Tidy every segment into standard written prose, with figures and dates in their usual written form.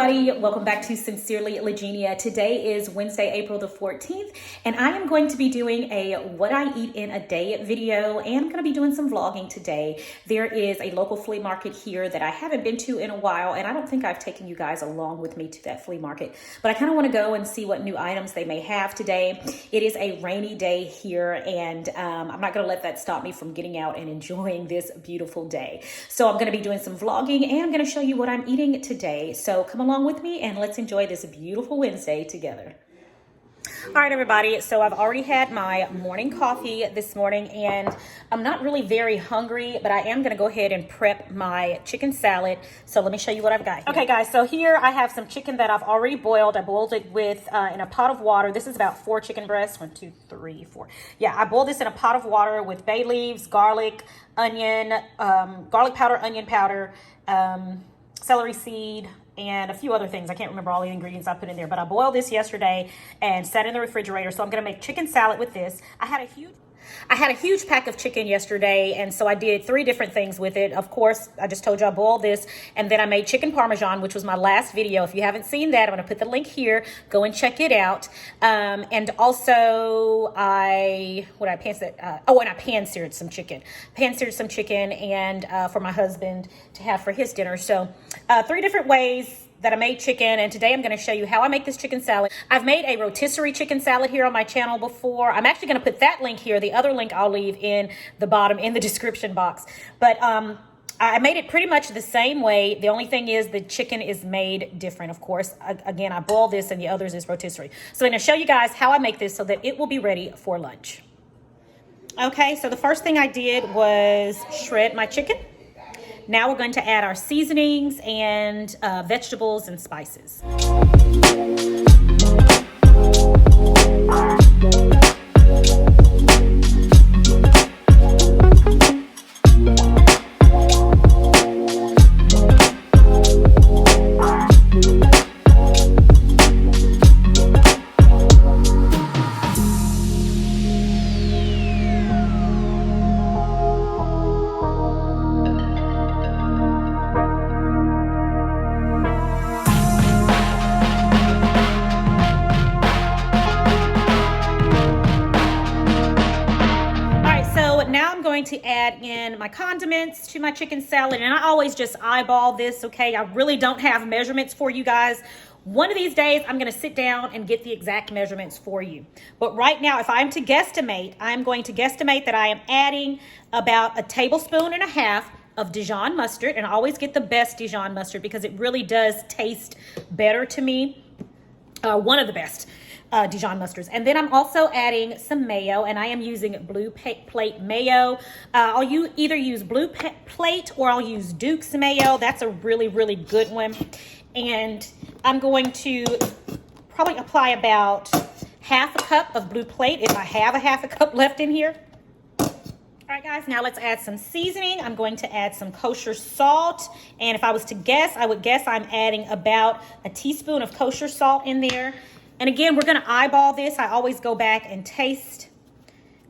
everybody, welcome back to Sincerely Legenia. Today is Wednesday, April the 14th, and I am going to be doing a what I eat in a day video, and I'm going to be doing some vlogging today. There is a local flea market here that I haven't been to in a while, and I don't think I've taken you guys along with me to that flea market, but I kind of want to go and see what new items they may have today. It is a rainy day here, and I'm not going to let that stop me from getting out and enjoying this beautiful day. So I'm going to be doing some vlogging, and I'm going to show you what I'm eating today. So come along with me and let's enjoy this beautiful Wednesday together. All right, everybody. So I've already had my morning coffee this morning and I'm not really very hungry, but I am going to go ahead and prep my chicken salad. So let me show you what I've got here. Okay, guys. So here I have some chicken that I've already boiled. I boiled it with in a pot of water. This is about 4 chicken breasts. 1, 2, 3, 4. Yeah, I boiled this in a pot of water with bay leaves, garlic, onion, garlic powder, onion powder, celery seed, and a few other things. I can't remember all the ingredients I put in there, but I boiled this yesterday and set in the refrigerator. So I'm going to make chicken salad with this. I had a huge pack of chicken yesterday, and so I did 3 different things with it. Of course, I just told you I boiled this, and then I made chicken parmesan, which was my last video. If you haven't seen that, I'm going to put the link here. Go and check it out. And also, I pan-seared some chicken. Pan-seared some chicken and for my husband to have for his dinner. So 3 different ways that I made chicken, and today I'm going to show you how I make this chicken salad. I've made a rotisserie chicken salad here on my channel before. I'm actually going to put that link here. The other link I'll leave in the bottom in the description box. But I made it pretty much the same way. The only thing is the chicken is made different, of course. Again, I boiled this and the others is rotisserie. So I'm going to show you guys how I make this so that it will be ready for lunch. Okay, so the first thing I did was shred my chicken. Now we're going to add our seasonings and vegetables and spices. To add in my condiments to my chicken salad, and I always just eyeball this. Okay, I really don't have measurements for you guys. One of these days I'm going to sit down and get the exact measurements for you, but right now if I'm to guesstimate, I'm going to guesstimate that I am adding about 1.5 tablespoons of Dijon mustard, and I always get the best Dijon mustard because it really does taste better to me. One of the best Dijon mustards. And then I'm also adding some mayo, and I am using Blue Plate mayo. I'll either use Blue Plate or I'll use Duke's mayo. That's a really, really good one. And I'm going to probably apply about 1/2 cup of Blue Plate if I have a 1/2 cup left in here. All right, guys, now let's add some seasoning. I'm going to add some kosher salt. And if I was to guess, I would guess I'm adding about 1 teaspoon of kosher salt in there. And again, we're going to eyeball this. I always go back and taste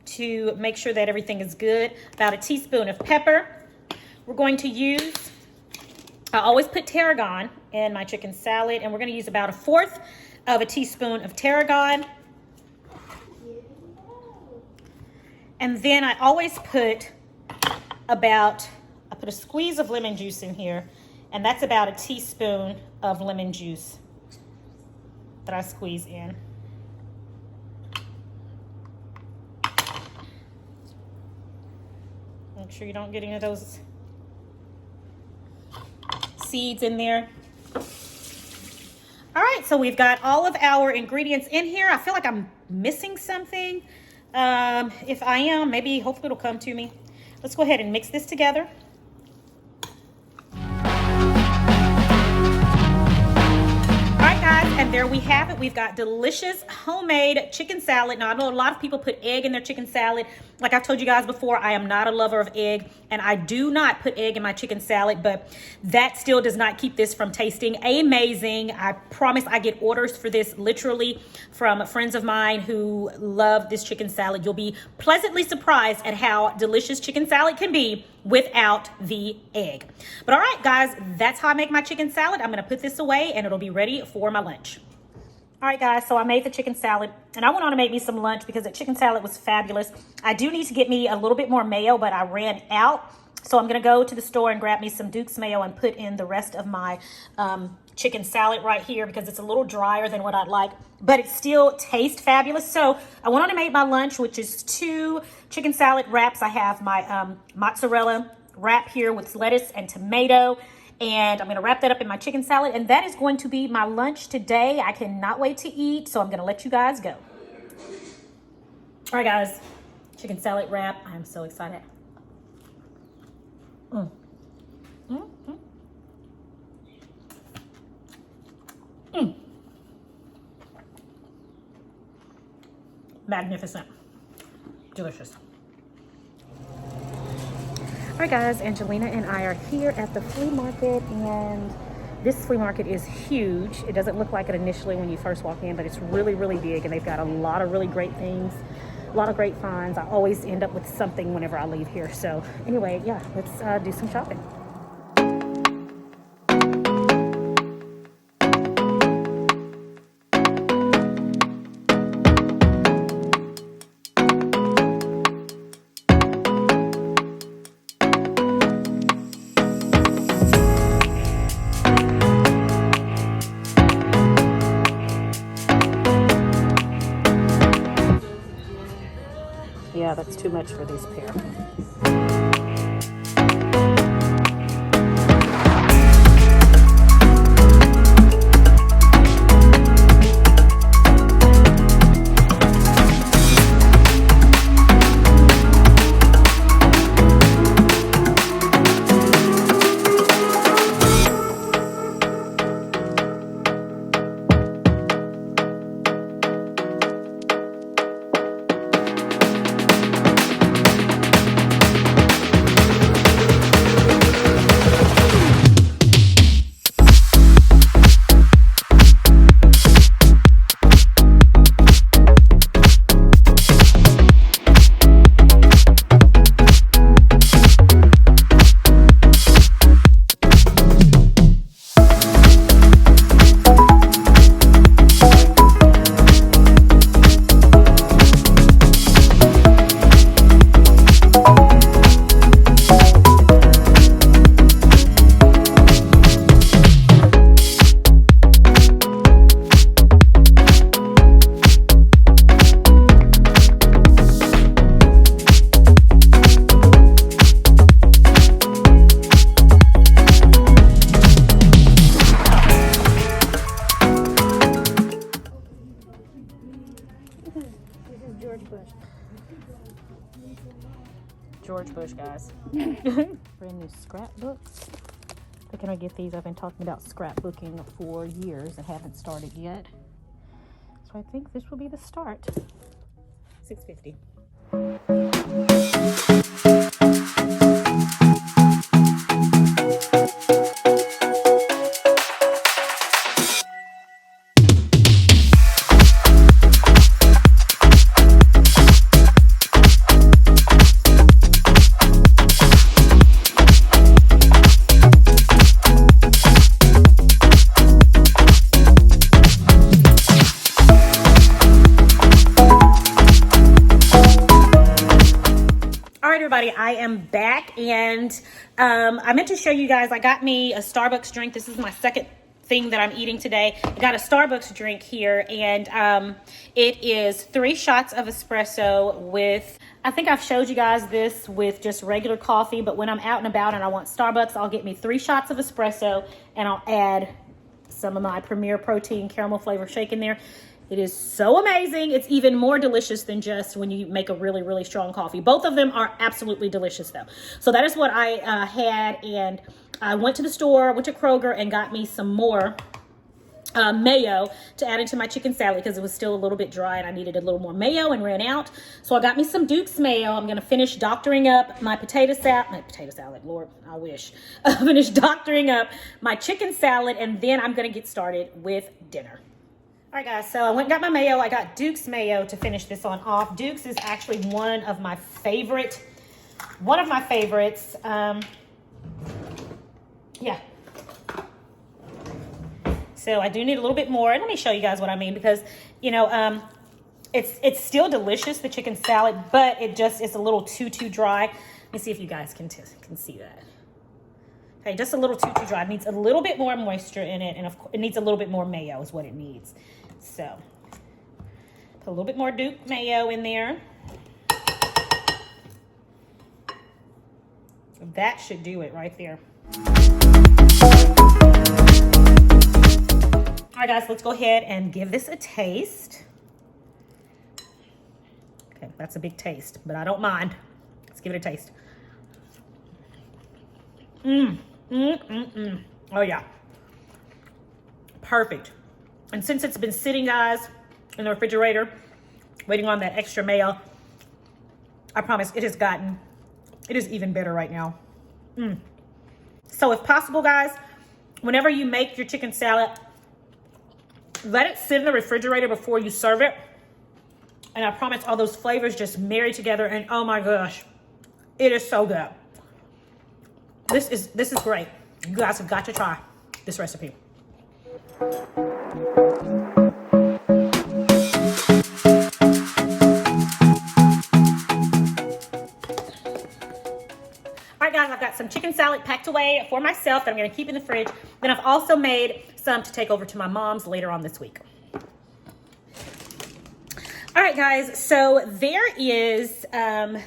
to make sure that everything is good. About 1 teaspoon of pepper. We're going to use, I always put tarragon in my chicken salad, and we're going to use about 1/4 teaspoon of tarragon. And then I always put I put a squeeze of lemon juice in here, and that's about 1 teaspoon of lemon juice that I squeeze in. Make sure you don't get any of those seeds in there. All right, so we've got all of our ingredients in here. I feel like I'm missing something. If I am, maybe hopefully it'll come to me. Let's go ahead and mix this together. And there we have it. We've got delicious homemade chicken salad. Now, I know a lot of people put egg in their chicken salad. Like I've told you guys before, I am not a lover of egg, and I do not put egg in my chicken salad, but that still does not keep this from tasting amazing. I promise I get orders for this literally from friends of mine who love this chicken salad. You'll be pleasantly surprised at how delicious chicken salad can be without the egg. But all right, guys, that's how I make my chicken salad. I'm gonna put this away and it'll be ready for my lunch. All right, guys, so I made the chicken salad, and I went on to make me some lunch because the chicken salad was fabulous. I do need to get me a little bit more mayo, but I ran out. So I'm going to go to the store and grab me some Duke's mayo and put in the rest of my chicken salad right here because it's a little drier than what I'd like, but it still tastes fabulous. So I went on to make my lunch, which is 2 chicken salad wraps. I have my mozzarella wrap here with lettuce and tomato. And I'm going to wrap that up in my chicken salad. And that is going to be my lunch today. I cannot wait to eat. So I'm going to let you guys go. All right, guys. Chicken salad wrap. I'm so excited. Magnificent. Delicious. All right, guys, Angelina and I are here at the flea market, and this flea market is huge. It doesn't look like it initially when you first walk in, but it's really, really big, and they've got a lot of really great things, a lot of great finds. I always end up with something whenever I leave here. So anyway, yeah, let's do some shopping. Yeah, that's too much for these pair. George Bush, guys. Brand new scrapbooks. Where can I get these? I've been talking about scrapbooking for years and haven't started yet. So I think this will be the start. $6.50. Everybody, I am back, and I meant to show you guys, I got me a Starbucks drink. This is my second thing that I'm eating today. I got a Starbucks drink here, and it is 3 shots of espresso with, I think I've showed you guys this with just regular coffee, but when I'm out and about and I want Starbucks, I'll get me 3 shots of espresso, and I'll add some of my Premier Protein caramel flavor shake in there. It is so amazing. It's even more delicious than just when you make a really, really strong coffee. Both of them are absolutely delicious though. So that is what I had, and I went to the store, went to Kroger, and got me some more mayo to add into my chicken salad because it was still a little bit dry and I needed a little more mayo and ran out. So I got me some Duke's mayo. I'm going to finish doctoring up my potato salad, Lord, I wish. Finish doctoring up my chicken salad, and then I'm going to get started with dinner. All right, guys, so I went and got my mayo. I got Duke's mayo to finish this on off. Duke's is actually one of my favorite one of my favorites. Yeah. So I do need a little bit more. And let me show you guys what I mean, because, you know, it's still delicious, the chicken salad, but it just is a little too dry. Let me see if you guys can see that. Okay, just a little too dry. It needs a little bit more moisture in it, and of course, it needs a little bit more mayo is what it needs. So, put a little bit more Duke mayo in there. That should do it right there. All right, guys, let's go ahead and give this a taste. Okay, that's a big taste, but I don't mind. Let's give it a taste. Oh, yeah. Perfect. And since it's been sitting, guys, in the refrigerator, waiting on that extra mayo, I promise it is even better right now. So if possible, guys, whenever you make your chicken salad, let it sit in the refrigerator before you serve it. And I promise all those flavors just marry together. And oh my gosh, it is so good. This is great. You guys have got to try this recipe. All right, guys, I've got some chicken salad packed away for myself that I'm going to keep in the fridge. Then I've also made some to take over to my mom's later on this week. All right, guys, so there is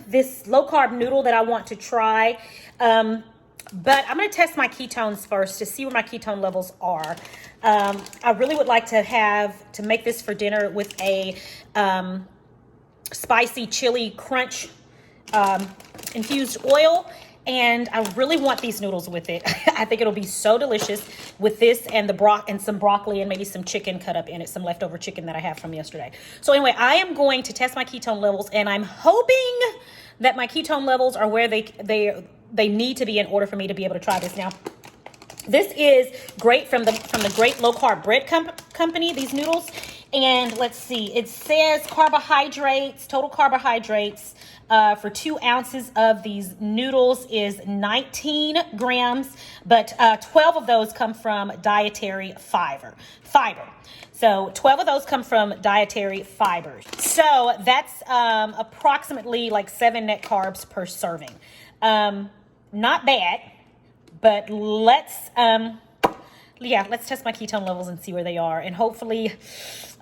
this low-carb noodle that I want to try, but I'm going to test my ketones first to see where my ketone levels are. I really would like to make this for dinner with a spicy chili crunch infused oil. And I really want these noodles with it. I think it'll be so delicious with this and some broccoli and maybe some chicken cut up in it, some leftover chicken that I have from yesterday. So anyway, I am going to test my ketone levels, and I'm hoping that my ketone levels are where they need to be in order for me to be able to try this. Now, this is great from the Great Low Carb Bread Company, these noodles. And let's see, it says carbohydrates, total carbohydrates for 2 ounces of these noodles is 19 grams, but 12 of those come from dietary fiber. So 12 of those come from dietary fibers. So that's approximately like 7 net carbs per serving. Not bad, but let's test my ketone levels and see where they are. And hopefully,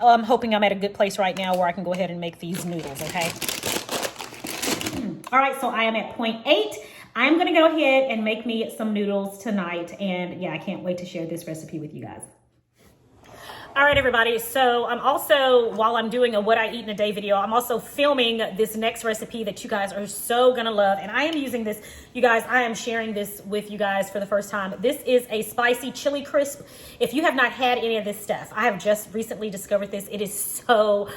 I'm hoping I'm at a good place right now where I can go ahead and make these noodles, okay? All right, so I am at 0.8. I'm gonna go ahead and make me some noodles tonight. And yeah, I can't wait to share this recipe with you guys. All right, everybody. So I'm also, while I'm doing a what I eat in a day video, I'm also filming this next recipe that you guys are so gonna love. And I am using this, you guys, I am sharing this with you guys for the first time. This is a spicy chili crisp. If you have not had any of this stuff, I have just recently discovered this. It is so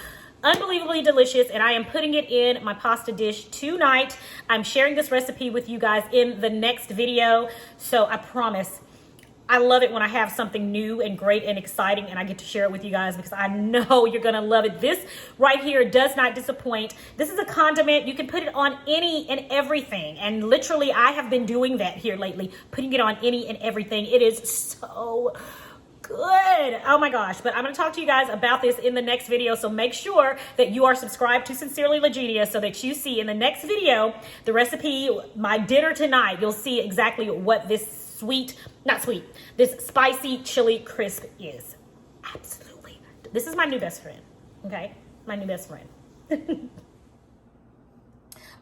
unbelievably delicious, and I am putting it in my pasta dish tonight. I'm sharing this recipe with you guys in the next video. So I promise, I love it when I have something new and great and exciting and I get to share it with you guys, because I know you're gonna love it. This right here does not disappoint. This is a condiment. You can put it on any and everything. And literally, I have been doing that here lately, putting it on any and everything. It is so good. Oh my gosh. But I'm going to talk to you guys about this in the next video. So make sure that you are subscribed to Sincerely Legenia so that you see in the next video, the recipe, my dinner tonight, you'll see exactly what this this spicy chili crisp is. Absolutely. This is my new best friend. Okay. My new best friend.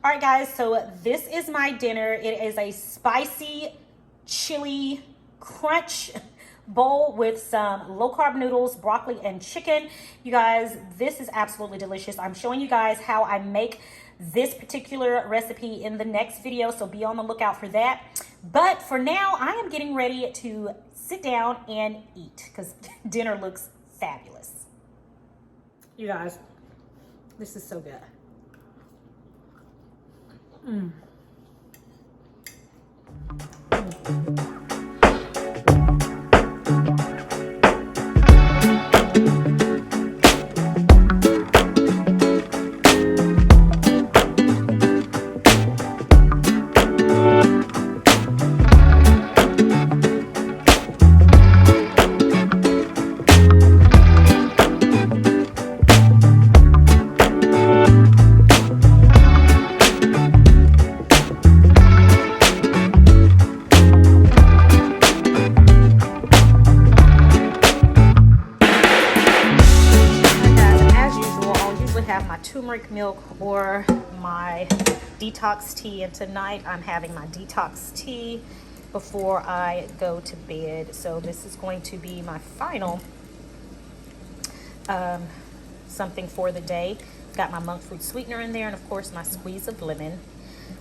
All right, guys. So this is my dinner. It is a spicy chili crunch bowl with some low carb noodles, broccoli, and chicken. You guys, this is absolutely delicious. I'm showing you guys how I make this particular recipe in the next video, so be on the lookout for that. But for now, I am getting ready to sit down and eat because dinner looks fabulous. You guys, this is so good. milk or my detox tea, and tonight I'm having my detox tea before I go to bed. So this is going to be my final something for the day. Got my monk fruit sweetener in there, and of course my squeeze of lemon.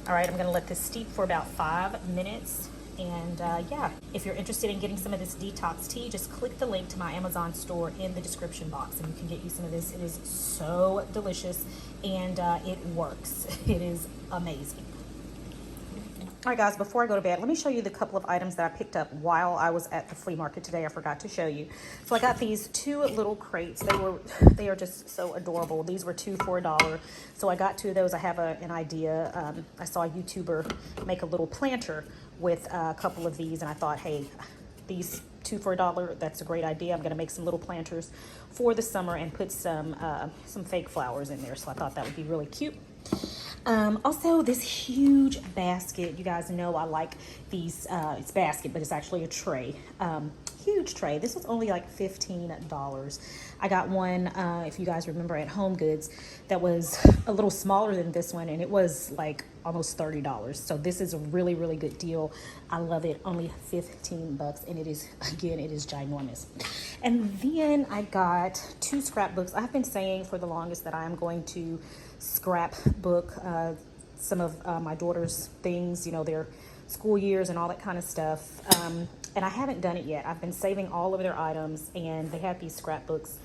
All right, I'm gonna let this steep for about 5 minutes. And yeah, if you're interested in getting some of this detox tea, just click the link to my Amazon store in the description box and you can get you some of this. It is so delicious and it works. It is amazing. All right, guys, before I go to bed, let me show you the couple of items that I picked up while I was at the flea market today. I forgot to show you. So I got these 2 little crates. They are just so adorable. These were 2 for $1. So I got 2 of those. I have an idea. I saw a YouTuber make a little planter with a couple of these, and I thought, hey, these 2 for $1, that's a great idea. I'm gonna make some little planters for the summer and put some fake flowers in there. So I thought that would be really cute. Also, this huge basket. You guys know I like these, it's basket, but it's actually a tray. Huge tray. This was only like $15. I got one, if you guys remember, at Home Goods that was a little smaller than this one, and it was like almost $30. So this is a really, really good deal. I love it. Only 15 bucks, and it is, again, it is ginormous. And then I got 2 scrapbooks. I've been saying for the longest that I am going to scrapbook some of my daughter's things, you know, their school years and all that kind of stuff. And I haven't done it yet. I've been saving all of their items, and they had these scrapbooks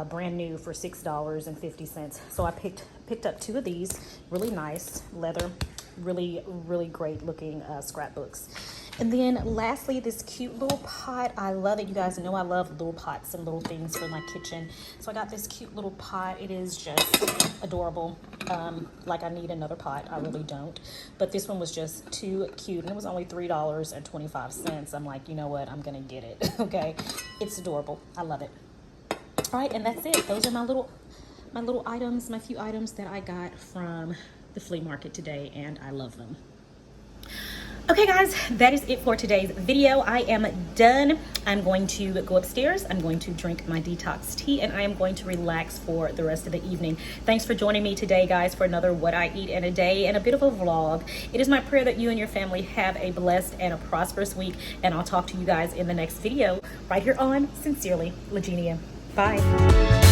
brand new for $6.50. So I picked up 2 of these, really nice leather, really, really great looking scrapbooks. And then lastly, this cute little pot. I love it. You guys know I love little pots and little things for my kitchen. So I got this cute little pot. It is just adorable. Like I need another pot. I really don't. But this one was just too cute. And it was only $3.25. I'm like, you know what? I'm going to get it. Okay. It's adorable. I love it. All right. And that's it. Those are my little items, my few items that I got from the flea market today. And I love them. Okay guys, that is it for today's video. I am done. I'm going to go upstairs. I'm going to drink my detox tea, and I am going to relax for the rest of the evening. Thanks for joining me today, guys, for another What I Eat in a Day and a bit of a vlog. It is my prayer that you and your family have a blessed and a prosperous week, and I'll talk to you guys in the next video right here on Sincerely Legenia. Bye.